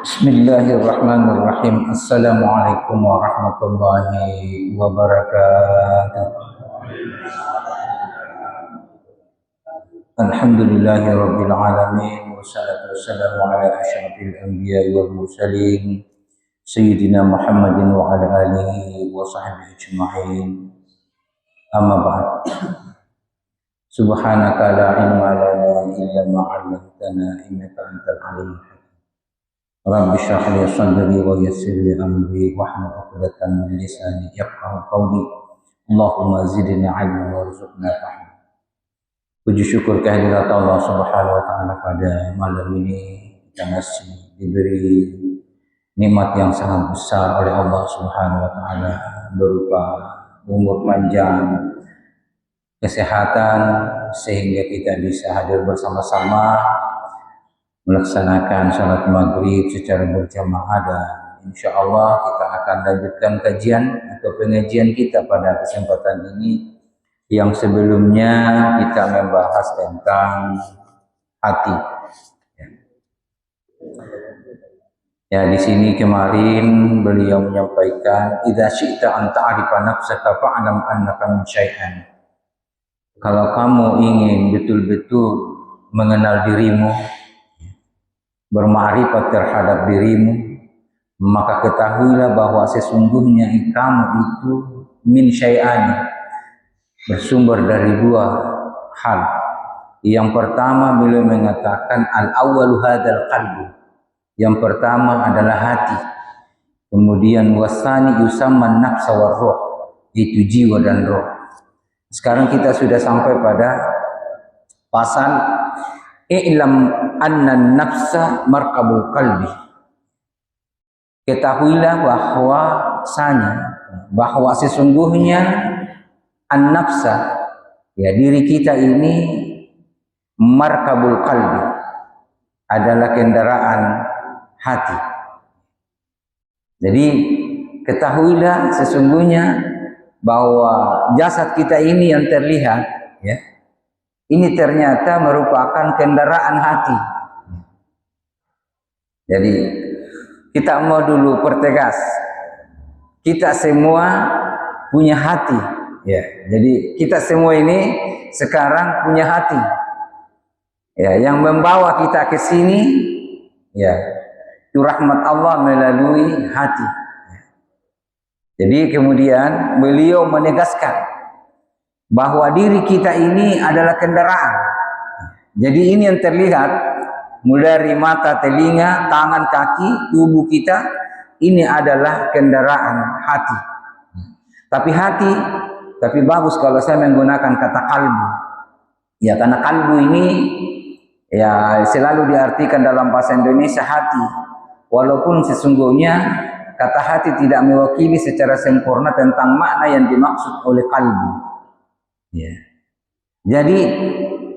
Bismillahirrahmanirrahim. Assalamualaikum warahmatullahi wabarakatuh. Alhamdulillahirabbil alamin wassalatu wassalamu ala asyrafil anbiya'i wal mursalin sayyidina Muhammadin wa ala alihi wa sahbihi ajma'in. Amma ba'd. Subhanaka la ilma lana illa ma 'allamtana innaka antal alimul hakim. Rabbi shrah li sadri wa yassir li amri wahlul 'uqdatam min lisani yafqahu qawli. Allahumma zidni 'ilman warzuqna fahma. Puji syukur kehadirat Allah Subhanahu wa taala pada malam ini kita masih diberi nikmat yang sangat besar oleh Allah Subhanahu wa taala berupa umur panjang, kesehatan sehingga kita bisa hadir bersama-sama melaksanakan salat maghrib secara berjamaah, dan insya Allah kita akan lanjutkan kajian atau pengajian kita pada kesempatan ini yang sebelumnya kita membahas tentang hati. Ya, di sini kemarin beliau menyampaikan idza syi'ta an ta'rifa nafsaka fa'lam annaka min syai'an. Kalau kamu ingin betul-betul mengenal dirimu, berma'rifat terhadap dirimu, maka ketahuilah bahwa sesungguhnya kamu itu min syai'ani, bersumber dari dua hal. Yang pertama beliau mengatakan al-awwalu hadzal qalbu, yang pertama adalah hati. Kemudian wasani yusamman nafsa war ruh, itu jiwa dan roh. Sekarang kita sudah sampai pada pasal i'lam anna nafsa markabul qalbi. Ketahuilah bahwa sesungguhnya an-nafsa, ya diri kita ini, markabul qalbi, adalah kendaraan hati. Jadi ketahuilah sesungguhnya bahwa jasad kita ini yang terlihat, ya, ini ternyata merupakan kendaraan hati. Jadi kita mau dulu pertegas, kita semua punya hati, ya. Jadi kita semua ini sekarang punya hati, ya, yang membawa kita ke sini, ya, itu rahmat Allah melalui hati. Jadi kemudian beliau menegaskan bahwa diri kita ini adalah kendaraan. Jadi ini yang terlihat mulai dari mata, telinga, tangan, kaki, tubuh kita, ini adalah kendaraan hati. Tapi bagus kalau saya menggunakan kata kalbu. Ya, karena kalbu ini ya selalu diartikan dalam bahasa Indonesia hati. Walaupun sesungguhnya kata hati tidak mewakili secara sempurna tentang makna yang dimaksud oleh kalbu. Ya. Jadi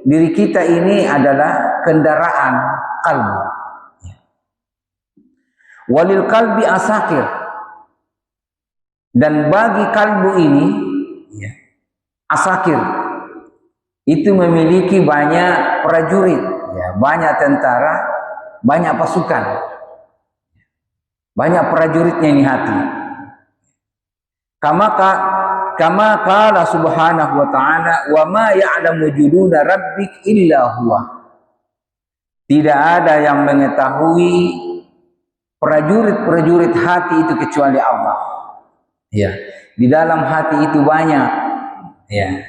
diri kita ini adalah kendaraan kalbu. Ya. Walil kalbi asakir, dan bagi kalbu ini, ya, asakir itu memiliki banyak prajurit, ya, banyak tentara, banyak pasukan, banyak prajuritnya ini hati. Kama qala subhanahu wa ta'ala wa ma ya'lamu junuda rabbik illa huwa. Tidak ada yang mengetahui prajurit-prajurit hati itu kecuali Allah. Ya, di dalam hati itu banyak, ya.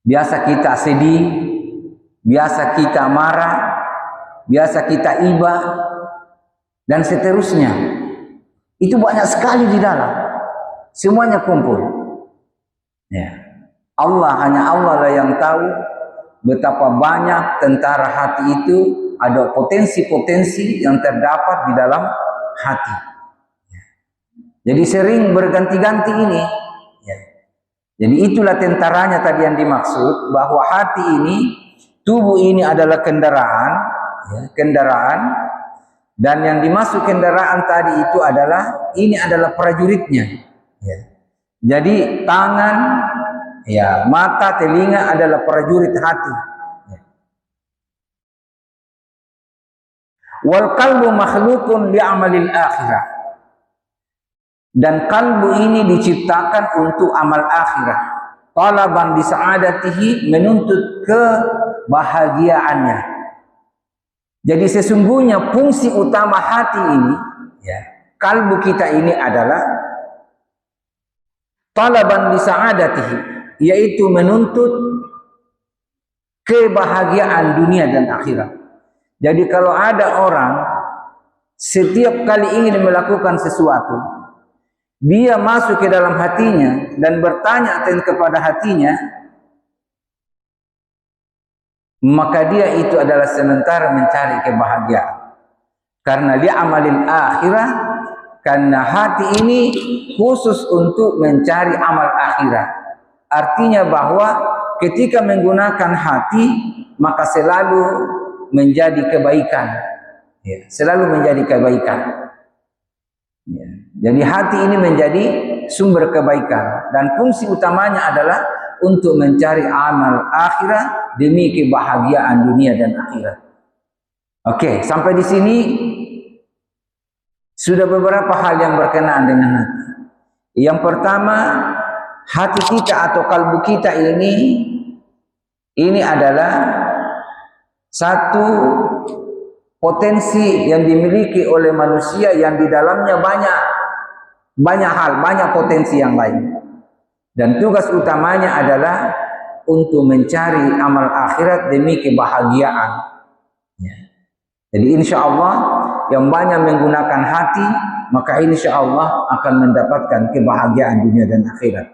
Biasa kita sedih, biasa kita marah, biasa kita iba, dan seterusnya. Itu banyak sekali di dalam. Semuanya kumpul. Ya. Hanya Allah lah yang tahu betapa banyak tentara hati itu, ada potensi-potensi yang terdapat di dalam hati. Ya. Jadi sering berganti-ganti ini. Ya. Jadi itulah tentaranya tadi yang dimaksud, bahwa hati ini, tubuh ini adalah kendaraan, ya, kendaraan, dan yang dimaksud kendaraan tadi itu adalah prajuritnya. Ya. Jadi tangan, ya, mata, telinga adalah prajurit hati. Wal qalbu makhlukun li amalil akhirah. Dan kalbu ini diciptakan untuk amal akhirah. Talaban li sa'adatihi, menuntut kebahagiaannya. Jadi sesungguhnya fungsi utama hati ini, ya, kalbu kita ini adalah talaban li sa'adatihi, yaitu menuntut kebahagiaan dunia dan akhirat. Jadi kalau ada orang setiap kali ingin melakukan sesuatu, dia masuk ke dalam hatinya dan bertanya kepada hatinya, maka dia itu adalah sementara mencari kebahagiaan. Karena dia amalin akhirah, karena hati ini khusus untuk mencari amal akhirat. Artinya bahwa ketika menggunakan hati, maka selalu menjadi kebaikan, ya, selalu menjadi kebaikan, ya. Jadi hati ini menjadi sumber kebaikan dan fungsi utamanya adalah untuk mencari amal akhirat demi kebahagiaan dunia dan akhirat. Oke, sampai di sini sudah beberapa hal yang berkenaan dengan hati. Yang pertama, hati kita atau kalbu kita ini adalah satu potensi yang dimiliki oleh manusia yang di dalamnya banyak hal, banyak potensi yang lain. Dan tugas utamanya adalah untuk mencari amal akhirat demi kebahagiaan. Ya. Jadi insya Allah yang banyak menggunakan hati, maka insya Allah akan mendapatkan kebahagiaan dunia dan akhirat.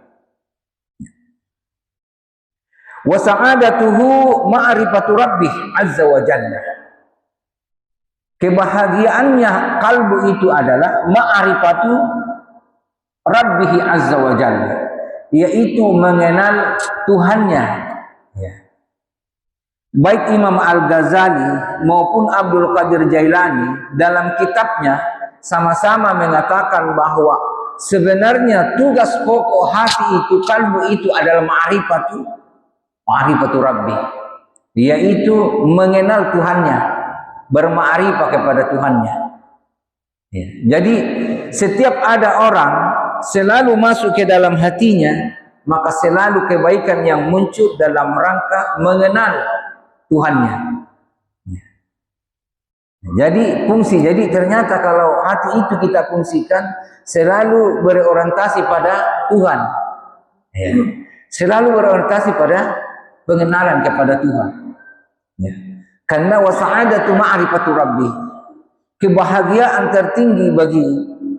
Wa sa'adatuhu ma'rifatu rabbih azza wa jalla. Kebahagiaannya kalbu itu adalah ma'rifatu rabbih azza wa jalla, yaitu mengenal Tuhannya, ya. Baik Imam Al-Ghazali maupun Abdul Qadir Jailani dalam kitabnya sama-sama mengatakan bahwa sebenarnya tugas pokok hati itu, kalbu itu adalah ma'rifatu Rabbi, yaitu mengenal Tuhannya, berma'rifah kepada Tuhannya. Ya. Jadi setiap ada orang selalu masuk ke dalam hatinya, maka selalu kebaikan yang muncul dalam rangka mengenal Tuhannya. Ya. Jadi ternyata kalau hati itu kita fungsikan selalu berorientasi pada Tuhan, ya. Selalu berorientasi pada pengenalan kepada Tuhan, ya. Karena wasa'adatu ma'rifatu Rabbi, kebahagiaan tertinggi bagi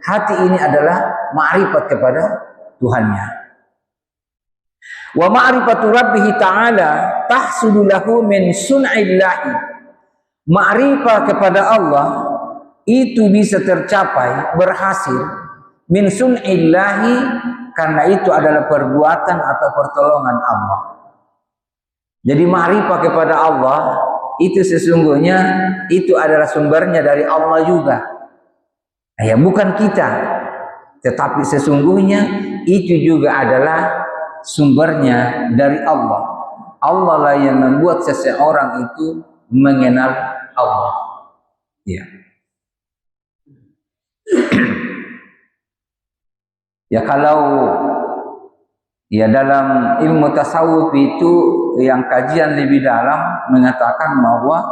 hati ini adalah ma'rifat kepada Tuhannya. Wa ma'rifatu Rabbih ta'ala tahsulu lahu min sun'illahi, ma'rifat kepada Allah itu bisa tercapai, berhasil min sun'illahi, karena itu adalah perbuatan atau pertolongan Allah. Jadi ma'rifah kepada Allah itu sesungguhnya itu adalah sumbernya dari Allah juga. Ya, bukan kita, tetapi sesungguhnya itu juga adalah sumbernya dari Allah. Allah lah yang membuat seseorang itu mengenal Allah. Ya. Ya, kalau ya dalam ilmu tasawuf itu yang kajian lebih dalam mengatakan bahwa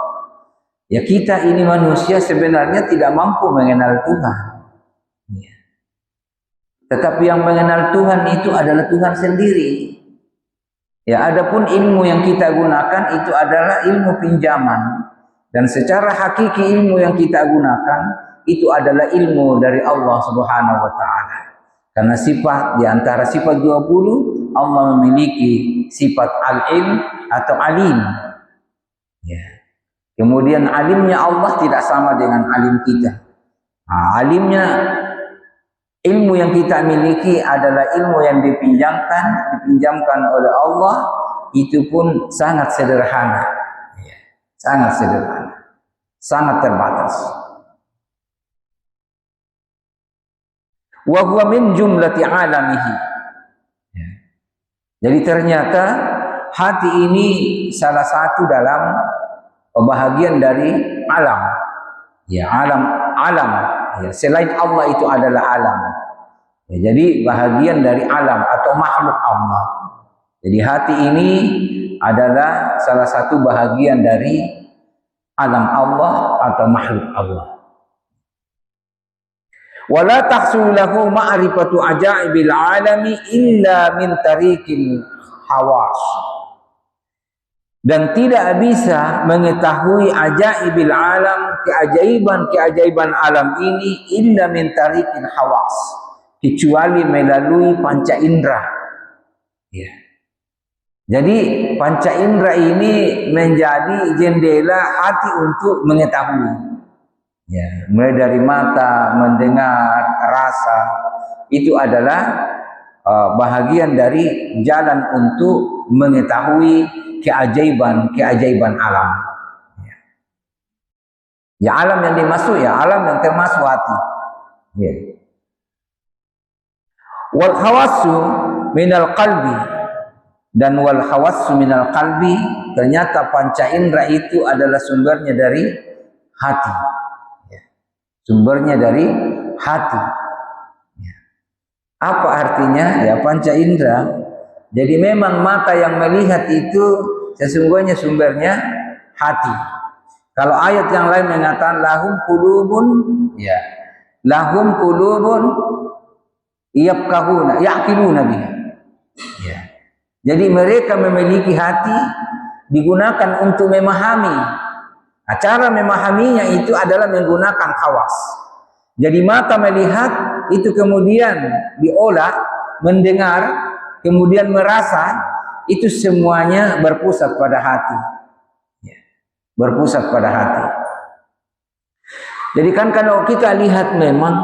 ya kita ini manusia sebenarnya tidak mampu mengenal Tuhan, ya. Tetapi yang mengenal Tuhan itu adalah Tuhan sendiri. Ya, adapun ilmu yang kita gunakan itu adalah ilmu pinjaman, dan secara hakiki ilmu yang kita gunakan itu adalah ilmu dari Allah Subhanahu wa taala. Karena sifat di antara sifat 20 Allah memiliki sifat al-ilm atau alim. Ya. Kemudian alimnya Allah tidak sama dengan alim kita. Nah, alimnya, ilmu yang kita miliki adalah ilmu yang dipinjamkan oleh Allah, itu pun sangat sederhana. Ya. Sangat sederhana. Sangat terbatas. Wa huwa min jumlati alamihi. Ya. Jadi ternyata hati ini salah satu dalam bahagian dari alam. Ya, alam. Ya, selain Allah itu adalah alam. Ya, jadi bahagian dari alam atau makhluk Allah. Jadi hati ini adalah salah satu bahagian dari alam Allah atau makhluk Allah. Wala tahsul lahu ma'rifatu ajaibil alami illa min tariqil hawas. Dan tidak bisa mengetahui ajaibil alam, keajaiban alam ini illa min tariqil hawas, kecuali melalui panca indera. Ya. Jadi panca indera ini menjadi jendela hati untuk mengetahui. Ya, mulai dari mata, mendengar, rasa, itu adalah bahagian dari jalan untuk mengetahui keajaiban alam. Ya, alam yang dimaksud ya alam yang termasuk hati. Ya. Wal hawassu minal qalbi, dan wal hawassu minal qalbi, ternyata panca indera itu adalah sumbernya dari hati. Sumbernya dari hati. Apa artinya? Ya, panca indera. Jadi memang mata yang melihat itu sesungguhnya sumbernya hati. Kalau ayat yang lain mengatakan lahum qulubun, ya, lahum qulubun yafqahuna yaqiluna biha. Ya. Jadi mereka memiliki hati digunakan untuk memahami. Nah, cara memahaminya itu adalah menggunakan hawas. Jadi mata melihat, itu kemudian diolah, mendengar, kemudian merasa, itu semuanya berpusat pada hati. Ya, berpusat pada hati. Jadi kan kalau kita lihat memang,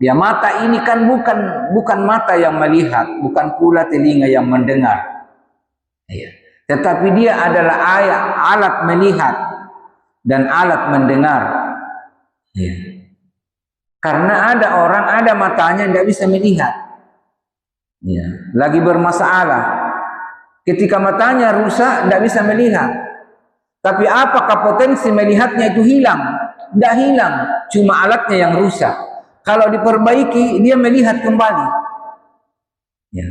ya mata ini kan bukan mata yang melihat, bukan pula telinga yang mendengar. Ya. Tetapi dia adalah alat melihat dan alat mendengar. Ya. Karena ada orang ada matanya tidak bisa melihat. Ya. Lagi bermasalah. Ketika matanya rusak tidak bisa melihat. Tapi apakah potensi melihatnya itu hilang? Tidak hilang, cuma alatnya yang rusak. Kalau diperbaiki dia melihat kembali. Ya.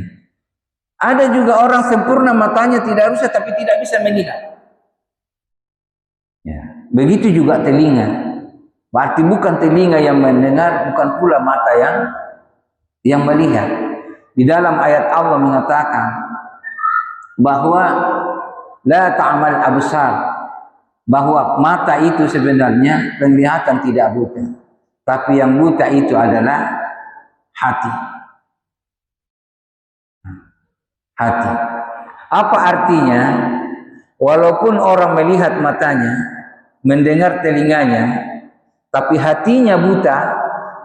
Ada juga orang sempurna matanya tidak rusak tapi tidak bisa melihat. Ya. Begitu juga telinga. Berarti bukan telinga yang mendengar, bukan pula mata yang melihat. Di dalam ayat Allah mengatakan bahwa la ta'mal absar, bahwa mata itu sebenarnya penglihatan tidak buta, tapi yang buta itu adalah hati. Hati. Apa artinya? Walaupun orang melihat matanya, mendengar telinganya, tapi hatinya buta,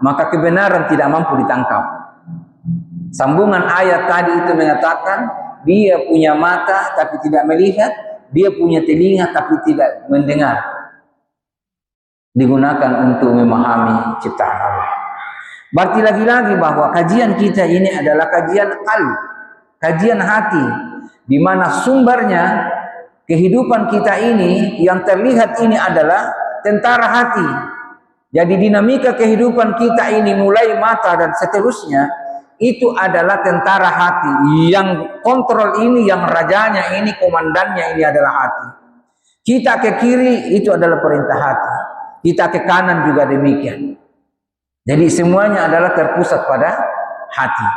maka kebenaran tidak mampu ditangkap. Sambungan ayat tadi itu mengatakan dia punya mata tapi tidak melihat, dia punya telinga tapi tidak mendengar. Digunakan untuk memahami ciptaan Allah. Berarti lagi-lagi bahwa kajian kita ini adalah kajian qalb, kajian hati, di mana sumbernya kehidupan kita ini yang terlihat ini adalah tentara hati. Jadi dinamika kehidupan kita ini mulai mata dan seterusnya itu adalah tentara hati. Yang kontrol ini, yang rajanya ini, komandannya ini adalah hati. Kita ke kiri itu adalah perintah hati. Kita ke kanan juga demikian. Jadi semuanya adalah terpusat pada hati.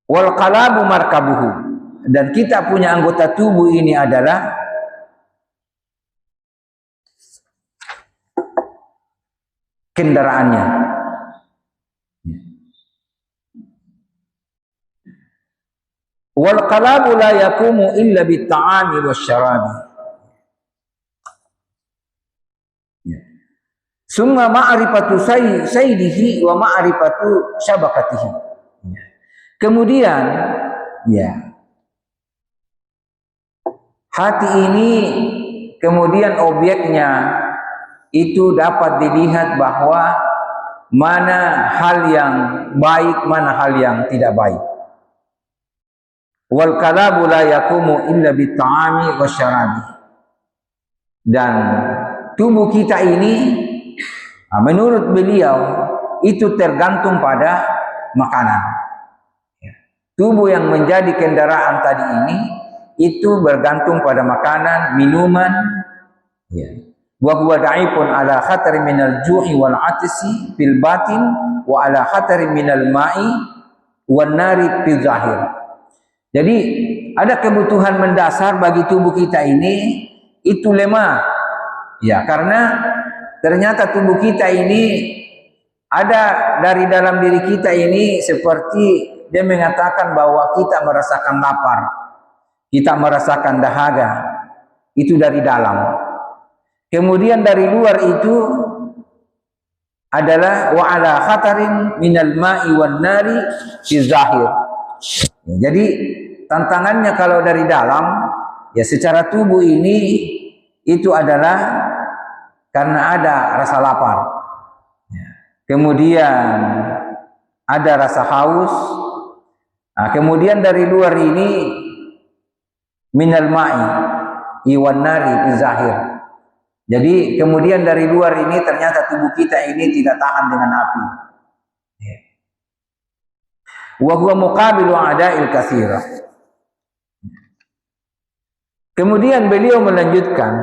Wal qalabu markabuhu, dan kita punya anggota tubuh ini adalah kendaraannya. Wal qalabu la yaqumu illa bit ta'ami wasyarabi. Summa ma'rifatu sayyidihi wa ma'rifatu syabakatihi. Kemudian ya, hati ini kemudian objeknya itu dapat dilihat bahwa mana hal yang baik, mana hal yang tidak baik. Wal kalabu la yaqumu illa bit ta'ami wasyarabi. Dan tubuh kita ini menurut beliau itu tergantung pada makanan. Tubuh yang menjadi kendaraan tadi ini itu bergantung pada makanan, minuman. Wa huwa da'ifun ala khatari minal ju'i wal 'atsi fil batin wa ala khatari minal ma'i wan nari fil zahir. Jadi ada kebutuhan mendasar bagi tubuh kita ini itu lemah. Ya, karena ternyata tubuh kita ini ada dari dalam diri kita ini seperti dia mengatakan bahwa kita merasakan lapar, kita merasakan dahaga, itu dari dalam. Kemudian dari luar itu adalah wa ala khatarin minal ma'i wan nari fi zahir. Jadi tantangannya kalau dari dalam, ya secara tubuh ini itu adalah karena ada rasa lapar. Kemudian ada rasa haus. Nah, kemudian dari luar ini minal ma'i iwan nari fi zahir. Jadi kemudian dari luar ini ternyata tubuh kita ini tidak tahan dengan api. Wa huwa muqabilu a'da'il katsira. Kemudian beliau melanjutkan,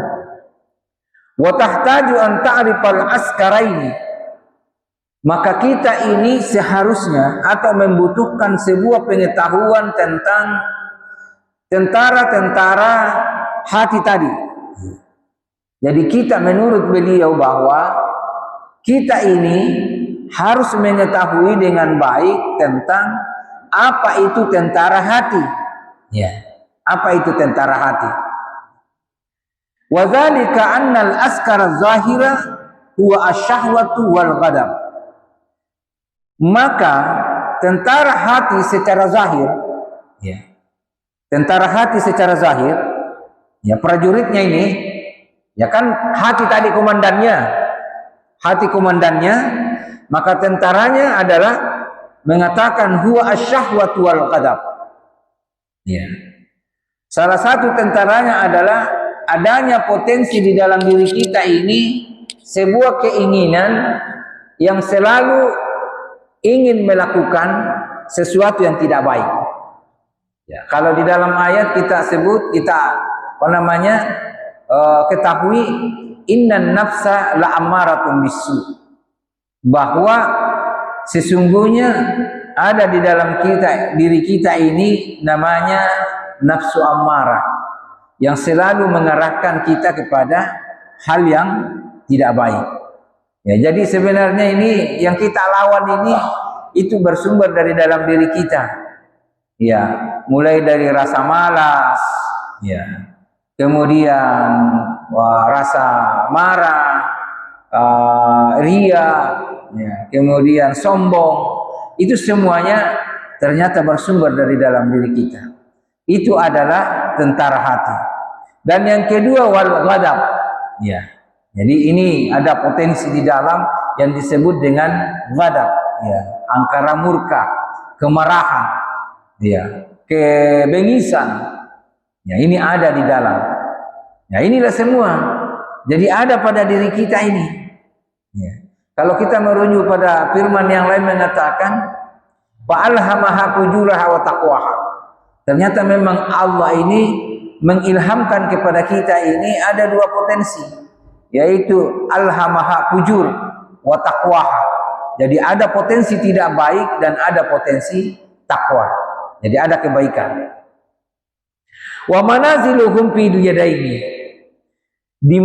wa tahtaju an ta'rifal askaraini. Maka kita ini seharusnya atau membutuhkan sebuah pengetahuan tentang tentara-tentara hati tadi. Jadi kita menurut beliau bahwa kita ini harus mengetahui dengan baik tentang apa itu tentara hati. Ya, apa itu tentara hati? Wa dzalika annal askara zahira huwa asyahwatu wal ghadab. Maka tentara hati secara zahir, ya. Tentara hati secara zahir, ya prajuritnya ini, ya kan hati tadi komandannya, hati komandannya, maka tentaranya adalah mengatakan huwa asyahwatu wal ghadab. Ya. Salah satu tentaranya adalah adanya potensi di dalam diri kita ini sebuah keinginan yang selalu ingin melakukan sesuatu yang tidak baik. Ya, kalau di dalam ayat kita sebut, kita ketahui innan nafsa la ammaratun bisu, bahwa sesungguhnya ada di dalam diri kita ini namanya nafsu ammarah yang selalu mengarahkan kita kepada hal yang tidak baik. Ya, jadi sebenarnya ini yang kita lawan ini itu bersumber dari dalam diri kita. Ya, mulai dari rasa malas, ya. Kemudian rasa marah, ria, ya. Kemudian sombong. Itu semuanya ternyata bersumber dari dalam diri kita. Itu adalah tentara hati. Dan yang kedua wal ghadab. Ya. Jadi ini ada potensi di dalam yang disebut dengan ghadab, ya, angkara murka, kemarahan, ya, kebengisan. Ya, ini ada di dalam. Ya, inilah semua. Jadi ada pada diri kita ini. Ya. Kalau kita merujuk pada firman yang lain mengatakan, fa'alhamaha fujuraha wa taqwaha. Ternyata memang Allah ini mengilhamkan kepada kita ini ada dua potensi, yaitu alhamaha fujur wa taqwaha. Jadi ada potensi tidak baik dan ada potensi takwa. Jadi ada kebaikan. Wa manaziluhum fil yadaini. Di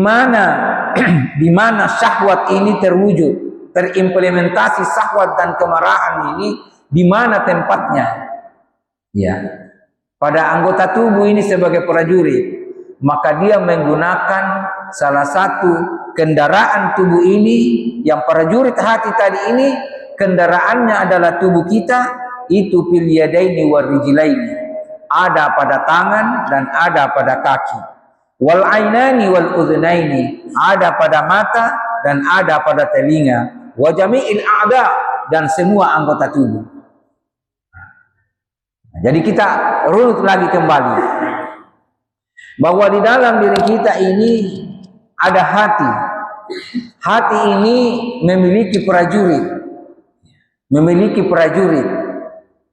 mana syahwat ini terwujud, terimplementasi syahwat dan kemarahan ini, di mana tempatnya? Ya. Pada anggota tubuh ini sebagai prajurit, maka dia menggunakan salah satu kendaraan tubuh ini, yang prajurit hati tadi ini kendaraannya adalah tubuh kita, itu fil yadaini war rijlaini, ada pada tangan dan ada pada kaki, wal ainani wal udhunaini, ada pada mata dan ada pada telinga, wa jami'il a'da, dan semua anggota tubuh. Jadi kita runut lagi kembali bahwa di dalam diri kita ini ada hati. Hati ini memiliki prajurit,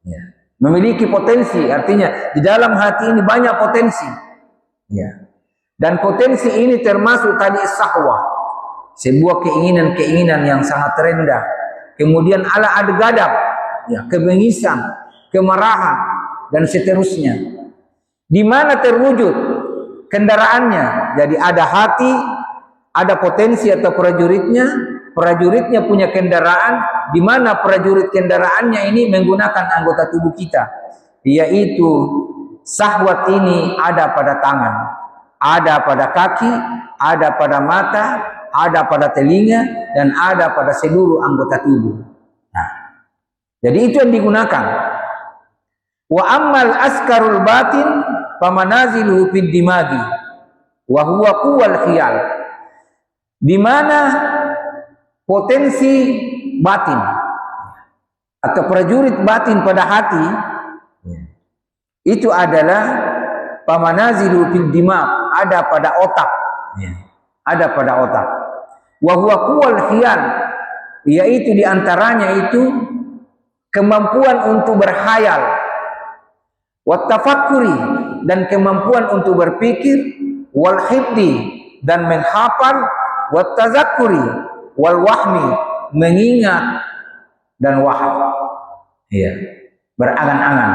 ya. Memiliki potensi. Artinya di dalam hati ini banyak potensi, ya. Dan potensi ini termasuk tadi sahwah, sebuah keinginan-keinginan yang sangat rendah. Kemudian ada gadab, ya, kebengisan, kemarahan, dan seterusnya. Di mana terwujud kendaraannya? Jadi ada hati, ada potensi atau prajuritnya punya kendaraan, di mana prajurit kendaraannya ini menggunakan anggota tubuh kita, yaitu syahwat ini ada pada tangan, ada pada kaki, ada pada mata, ada pada telinga, dan ada pada seluruh anggota tubuh. Nah, jadi itu yang digunakan. Wa ammal askarul batin famanaziluhu fid dimagi wa huwa quwwal khiyal. Di mana potensi batin atau prajurit batin pada hati itu adalah famanaziluhu fil dimag, ada pada otak, ada pada otak. Wa huwa quwwal khiyal, yaitu diantaranya itu kemampuan untuk berkhayal, wa tafakkuri, dan kemampuan untuk berpikir, wal hifdi, dan menghafal, wa tazakkuri, wal wahmi, mengingat dan waham, ya, berangan-angan.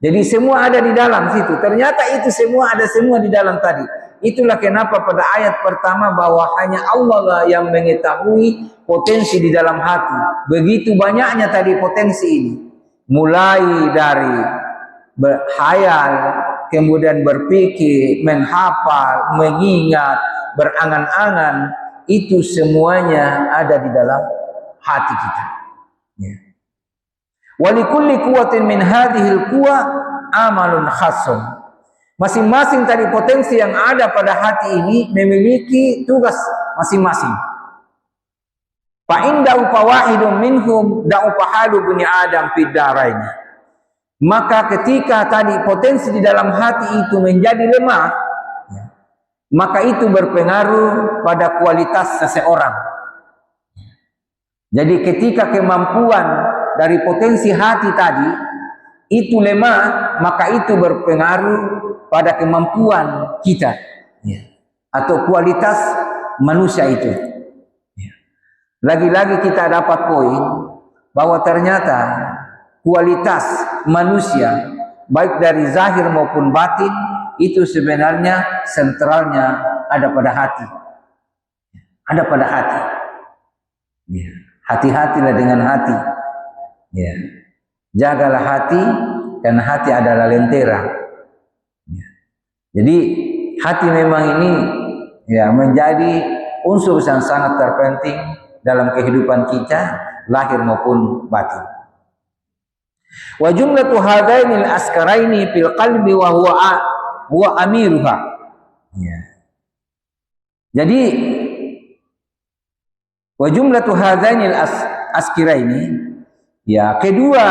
Jadi semua ada di dalam situ. Ternyata itu semua ada semua di dalam tadi. Itulah kenapa pada ayat pertama bahwa hanya Allah lah yang mengetahui potensi di dalam hati. Begitu banyaknya tadi potensi ini. Mulai dari berkhayal, kemudian berpikir, menghafal, mengingat, berangan-angan, itu semuanya ada di dalam hati kita. Ya. Walikulli quwwatin min hadhil quwa amalun khasun. Masing-masing tadi potensi yang ada pada hati ini memiliki tugas masing-masing. Fa indahu fawahidun minhum da'ufa halu bani adam fid darain. Maka ketika tadi potensi di dalam hati itu menjadi lemah, maka itu berpengaruh pada kualitas seseorang. Jadi ketika kemampuan dari potensi hati tadi itu lemah, maka itu berpengaruh pada kemampuan kita, ya, atau kualitas manusia itu. Lagi-lagi kita dapat poin bahwa ternyata kualitas manusia baik dari zahir maupun batin itu sebenarnya sentralnya ada pada hati, ada pada hati. Ya. Hati-hatilah dengan hati. Ya. Jagalah hati, karena hati adalah lentera. Ya. Jadi hati memang ini, ya, menjadi unsur yang sangat terpenting dalam kehidupan kita, lahir maupun batin. Wa jumlatu hadainil askaraini fil qalbi wa huwa amiruha. Ya. Jadi wa jumlatu hadainil askiraini, ya, kedua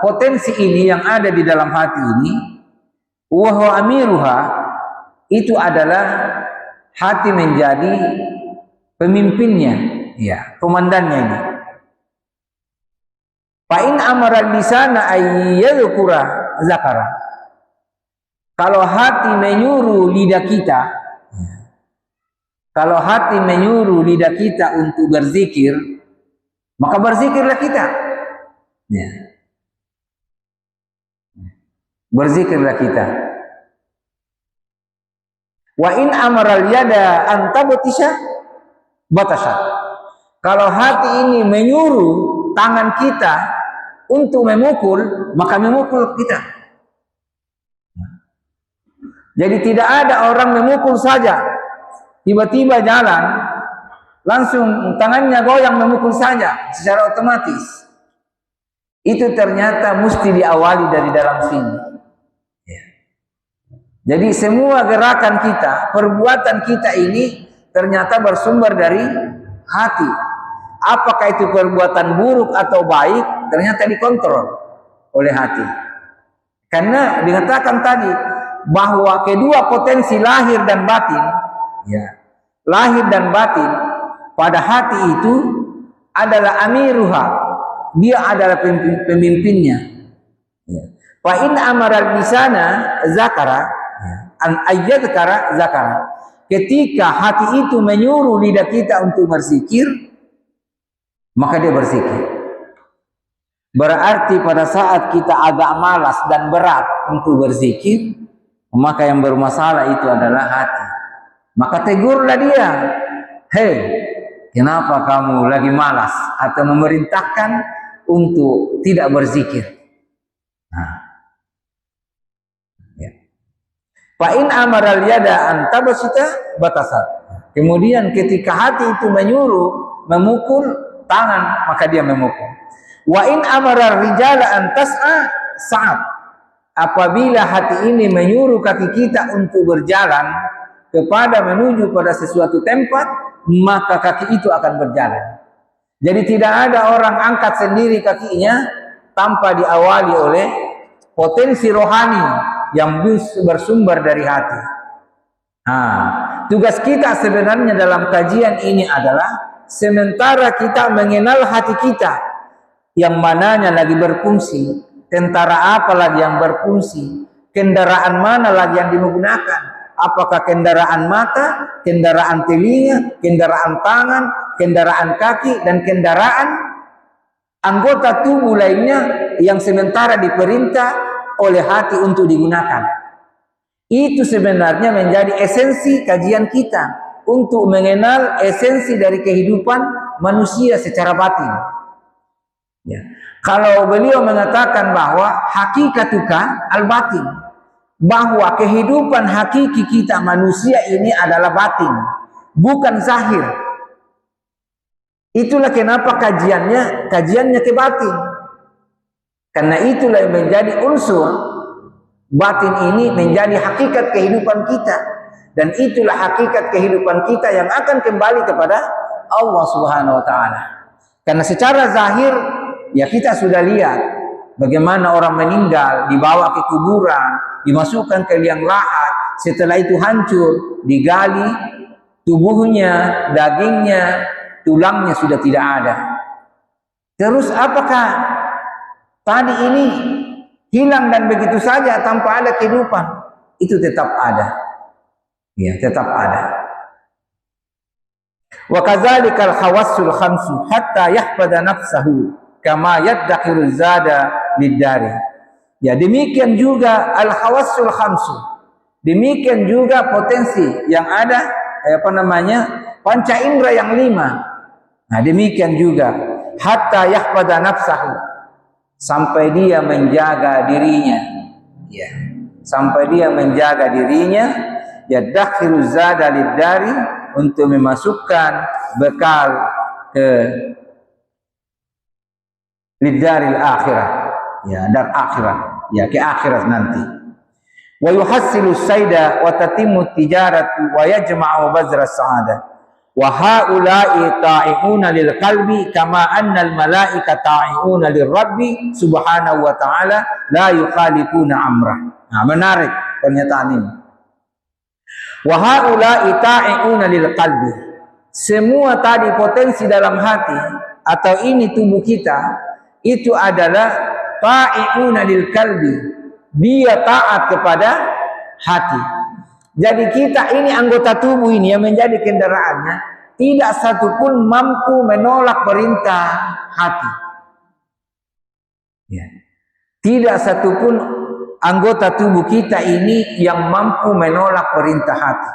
potensi ini yang ada di dalam hati ini, wa huwa amiruha, itu adalah hati menjadi pemimpinnya, ya, komandannya ini. Fa in amara lisana ayyadhkura zakara. Kalau hati menyuruh lidah kita, kalau hati menyuruh lidah kita untuk berzikir, maka berzikirlah kita. Ya. Berzikirlah kita. Wa in amaral yada antabatisha batasat. Kalau hati ini menyuruh tangan kita untuk memukul, maka memukul kita. Jadi tidak ada orang memukul saja, tiba-tiba jalan, langsung tangannya goyang memukul saja secara otomatis. Itu ternyata mesti diawali dari dalam sini. Jadi semua gerakan kita, perbuatan kita ini ternyata bersumber dari hati. Apakah itu perbuatan buruk atau baik, ternyata dikontrol oleh hati. Karena dikatakan tadi bahwa kedua potensi lahir dan batin, ya, lahir dan batin pada hati itu adalah amiruha, dia adalah pemimpinnya. Ya. Fa in amara lisana zakara an ayyadkara zakara. Ketika hati itu menyuruh lidah kita untuk berzikir, maka dia berzikir. Berarti pada saat kita agak malas dan berat untuk berzikir, maka yang bermasalah itu adalah hati. Maka tegurlah dia, hei, kenapa kamu lagi malas? Atau memerintahkan untuk tidak berzikir. Nah. Ya. Fa in amaral yada an tabasita batasat. Kemudian ketika hati itu menyuruh memukul tangan, maka dia memukul. Wa in amaral rijala an tas'a sa'at. Apabila hati ini menyuruh kaki kita untuk berjalan kepada menuju pada sesuatu tempat, maka kaki itu akan berjalan. Jadi tidak ada orang angkat sendiri kakinya tanpa diawali oleh potensi rohani yang bersumber dari hati. Nah, tugas kita sebenarnya dalam kajian ini adalah sementara kita mengenal hati kita yang mananya lagi berfungsi, tentara apa lagi yang berfungsi, kendaraan mana lagi yang digunakan, apakah kendaraan mata, kendaraan telinga, kendaraan tangan, kendaraan kaki, dan kendaraan anggota tubuh lainnya yang sementara diperintah oleh hati untuk digunakan. Itu sebenarnya menjadi esensi kajian kita untuk mengenal esensi dari kehidupan manusia secara batin. Ya. Kalau beliau mengatakan bahwa hakikatuka al-batin, bahwa kehidupan hakiki kita manusia ini adalah batin, bukan zahir. Itulah kenapa kajiannya ke batin. Karena itulah yang menjadi unsur batin ini menjadi hakikat kehidupan kita, dan itulah hakikat kehidupan kita yang akan kembali kepada Allah Subhanahu wa taala. Karena secara zahir ya kita sudah lihat bagaimana orang meninggal dibawa ke kuburan, dimasukkan ke liang lahat, setelah itu hancur, digali tubuhnya, dagingnya, tulangnya sudah tidak ada. Terus apakah tadi ini hilang dan begitu saja tanpa ada kehidupan? Itu tetap ada. Ya, tetap ada. Wa kadzalikal khawassul khamsu hatta yahfadha nafsahu kama yaddakhiru zada lidari. Ya, demikian juga al khawassul khamsu. Demikian juga potensi yang ada panca indera yang 5. Nah, demikian juga hatta yahfadha nafsahu, sampai dia menjaga dirinya, ya, sampai dia menjaga dirinya, ya dakhiru zada lidari, untuk memasukkan bekal ke lidaril akhirah, ya, dar akhirat, ya, ke akhirat nanti. Wa yuhassilu sayda wa tatimmu tijaratu wa yajma'u bazra sa'adah. Wa haula'i ta'i'una lil qalbi kama anna al malaika ta'i'una lir rabbi subhanahu wa ta'ala la yukhalifuna amrah. Nah, menarik pernyataan ini. Wa haula'i ta'i'una lil qalbi. Semua tadi potensi dalam hati atau ini tubuh kita itu adalah ta'i'una lil qalbi. Dia taat kepada hati. Jadi kita ini anggota tubuh ini yang menjadi kendaraannya, tidak satupun mampu menolak perintah hati. Ya. Tidak satupun anggota tubuh kita ini yang mampu menolak perintah hati.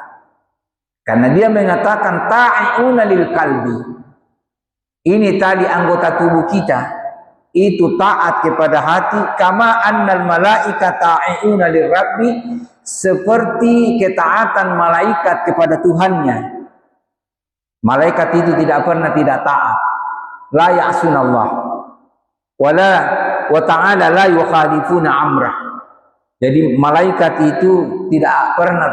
Karena dia mengatakan ta'i'una lil qalbi. Ini tadi anggota tubuh kita itu taat kepada hati, kama annal malaika ta'i'una lir rabbi, seperti ketaatan malaikat kepada Tuhannya. Malaikat itu tidak pernah tidak taat. La ya'sunallah wala wa ta'ala la yukhalifuna amrah. Jadi malaikat itu tidak pernah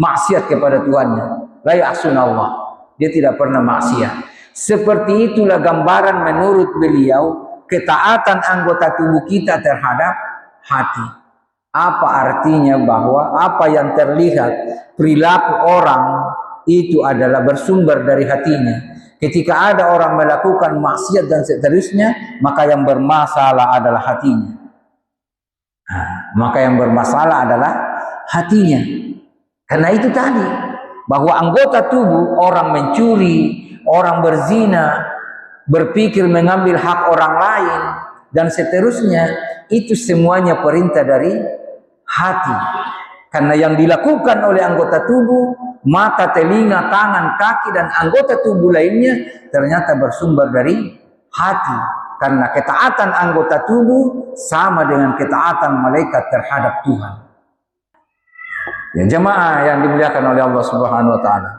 maksiat kepada Tuhannya. La ya'sunallah, dia tidak pernah maksiat. Seperti itulah gambaran menurut beliau ketaatan anggota tubuh kita terhadap hati. Apa artinya? Bahwa apa yang terlihat perilaku orang itu adalah bersumber dari hatinya. Ketika ada orang melakukan maksiat dan seterusnya, maka yang bermasalah adalah hatinya. Maka yang bermasalah adalah hatinya. Karena itu tadi, bahwa anggota tubuh orang mencuri, orang berzina, berpikir mengambil hak orang lain, dan seterusnya, itu semuanya perintah dari hati. Karena yang dilakukan oleh anggota tubuh, mata, telinga, tangan, kaki, dan anggota tubuh lainnya ternyata bersumber dari hati. Karena ketaatan anggota tubuh sama dengan ketaatan malaikat terhadap Tuhan. Ya jemaah yang dimuliakan oleh Allah Subhanahu wa taala.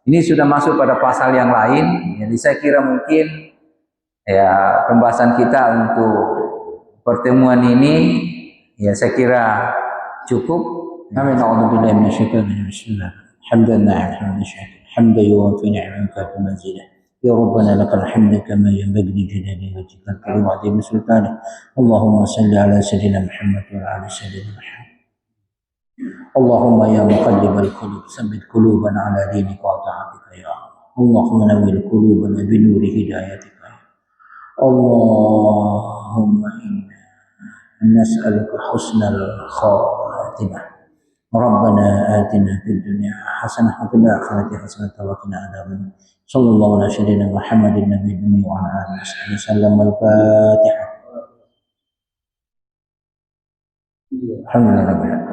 Ini sudah masuk pada pasal yang lain. Jadi saya kira mungkin ya pembahasan kita untuk pertemuan ini ya saya kira cukup. Amin. A'udzubillahi minasyaitonir rajim. Bismillah. Alhamdulillah, hamdan yuwafi ni'amaka wa mazidah. Ya Rabbana lakal hamdu kama yanbaghi li jalali wajhika al-karim wa 'azimi sultanik. Allahumma salli ala sayyidina Muhammad wa ala sayyidina Muhammad. Allahumma ya muqallibal qulub tsabbit qulubana ala dinika wa ta'atika ya Allah. Allahumma nawwir qulubana bi nuri hidayatika. Allahumma inna nas'aluka husnal khatimah. Rabbana atina fid dunya hasanah wa fil akhirati hasanah wa qina adzabannar. Sallallahu ala sayyidina Muhammadin nabiyil ummi wa ala alihi wasallam. Al-Fatihah. Alhamdulillah.